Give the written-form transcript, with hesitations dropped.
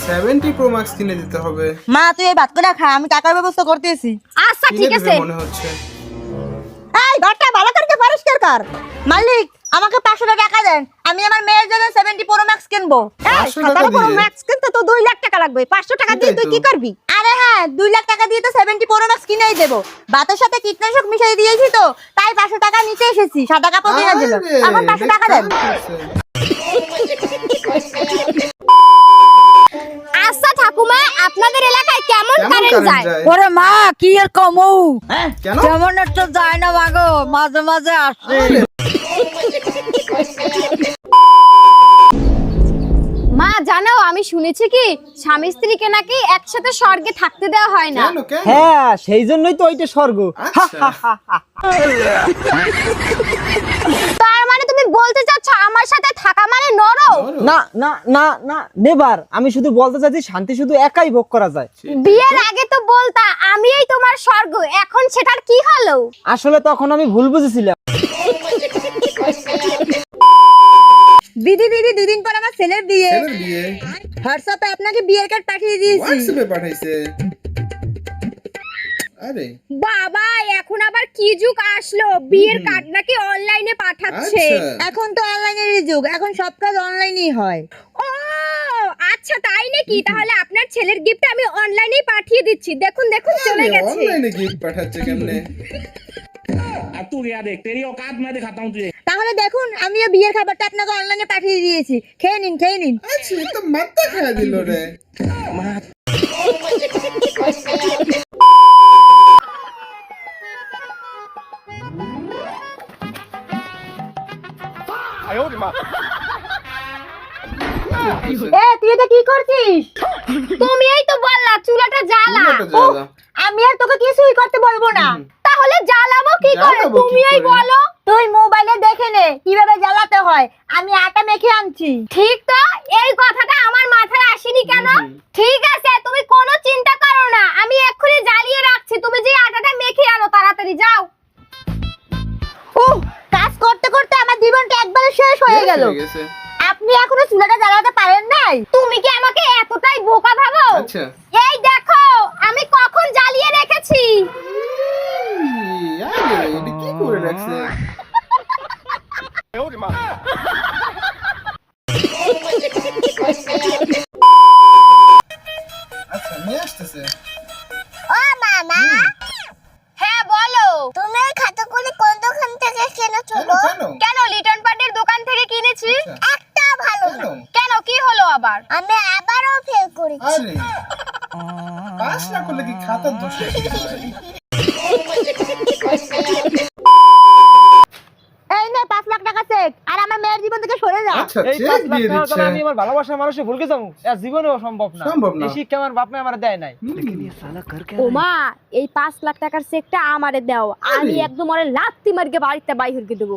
70 pro max কিনে দিতে হবে। মা তুই এই ভাতটা খা, আমি টাকার ব্যবস্থা করতেছি। আচ্ছা ঠিক আছে। মনে হচ্ছে এই ঘরটা ভালো করে পরিষ্কার কর। মালিক আমাকে 500 টাকা দেন, আমি আমার মেয়ের জন্য 70 প্রো ম্যাক্স কিনবো। এই 17 প্রো ম্যাক্স কিনতে তো 2 লাখ টাকা লাগবে। 500 টাকা দিয়ে তুই কি করবি? আরে হ্যাঁ 2 লাখ টাকা দিয়ে তো 70 প্রো ম্যাক্স কিনেই দেবো। ভাতের সাথে কীটনাশক মিশিয়ে দিয়েছি তো, তাই 500 টাকা নিতে এসেছি। সাদা কাপড় কিনে দিল, আমার 500 টাকা দেন। আচ্ছা ঠাকুমা, আপনাদের এলাকায় কেমন কারেন্ট যায়? ওরে মা কি আর কমু, কেন? তেমন একটা যায় না মাগো, মাঝে মাঝে আসে। মা জানো, আমি শুনেছি কি স্বামী স্ত্রীকে নাকি একসাথে স্বর্গে থাকতে দেওয়া হয় না। কেন কেন? হ্যাঁ সেই জন্যই তো ওইটা স্বর্গ। আচ্ছা তার মানে তুমি বলতে চাচ্ছ আমার সাথে থাকা মানে নরক? না না না না নেবার, আমি শুধু বলতে চাচ্ছি শান্তি শুধু একাই ভোগ করা যায়। বিয়ের আগে তো বলতা আমিই তোমার স্বর্গ, এখন সেটার কি হলো? আসলে তখন আমি ভুল বুঝেছিলাম। দিদি দিদি 2 দিন পর আমার ছেলের বিয়ে। ছেলের বিয়ে হোয়াটসঅ্যাপে আপনাকে বিয়ের কার্ড পাঠিয়ে দিয়েছি। হোয়াটসঅ্যাপে পাঠাইছে। আরে বাবা এখন আবার কি যুগ আসলো, বিয়ের কার্ড নাকি অনলাইনে পাঠাচ্ছে। আচ্ছা এখন তো অনলাইনের যুগ, এখন সব কাজ অনলাইনেই হয়। ও আচ্ছা তাই নাকি? তাহলে আপনার ছেলের গিফট আমি অনলাইনেই পাঠিয়ে দিচ্ছি। দেখুন দেখুন চলে গেছে। অনলাইনে গিফট পাঠাচ্ছে কেমনে? अब तू गया देख तेरी औकात मैं दिखाता हूँ तुझे। তাহলে দেখুন আমিও বিয়ের খাবারটা আপনাকে অনলাইনে পাঠিয়ে দিয়েছি, খেয়ে নিন খেয়ে নিন। আচ্ছা এ তো মাথা খায়া দিল রে। এ তুই এটা কি করছিস? তুমি এই তো বললা চুলাটা জ্বালা। চুলাটা জ্বালা। আমি আর তোকে কিছুই করতে বলবো না। তাহলে জ্বালাবো কি করে? জ্বালাবো কি তুমিই করে? বলো। তুই মোবাইলে দেখে নে কিভাবে জ্বালাতে হয়, আমি আটা মেখে আনছি। ঠিক তো, এই কথাটা আমার মাথায় আসেনি কেন? ঠিক আছে তুমি কোনো চিন্তা করো না, আমি এক্ষুনি জ্বালিয়ে রাখছি। তুমি যে আটাটা মেখে আনো তাড়াতাড়ি যাও। কাজ করতে করতে আমার জীবনটা একবারে শেষ হয়ে গেল। হয়ে গেছে। আপনি এখনো চুলাটা জ্বালাতে পারেন নাই? তুমি কি আমাকে এতটাই বোকা ভাবো? আচ্ছা এই দেখো আমি কখন জ্বালিয়ে রেখেছি। আরে এটা কি করে রাখছে? আচ্ছা নিয়ে আসতেছে। ও মামা, হ্যাঁ বলো। তুমি এই খাতাগুলি কোন দোকান থেকে কিনেছো কেন গো? কেন? কেন লিটন পার্টির দোকান থেকে কিনেছি। আচ্ছা, একটা ভালো না। কেন? কেন কি হলো আবার? আমি আবারও ফেল করেছি। আরে পাস না করলে কি খাতার দোষ নাকি? এই নে 5 লাখ টাকা চেক, আর আমার মেয়ের জীবন থেকে সরে যা। আচ্ছা এই চেক 5 লাখ দিয়ে টাকার দিচ্ছে। কথা আমি আমার ভালোবাসার মানুষে ভুলকে যাবো, এর জীবনেও সম্ভব না। সম্ভব না। এই শিক্ষা আমার বাপ মা আমার দেয় নাই। ও মা, এই 5 লাখ টাকার চেকটা আমারে দাও, আমি একদম ওরে লাত্তি মারকে বাড়িতে বাইর করে দেবো।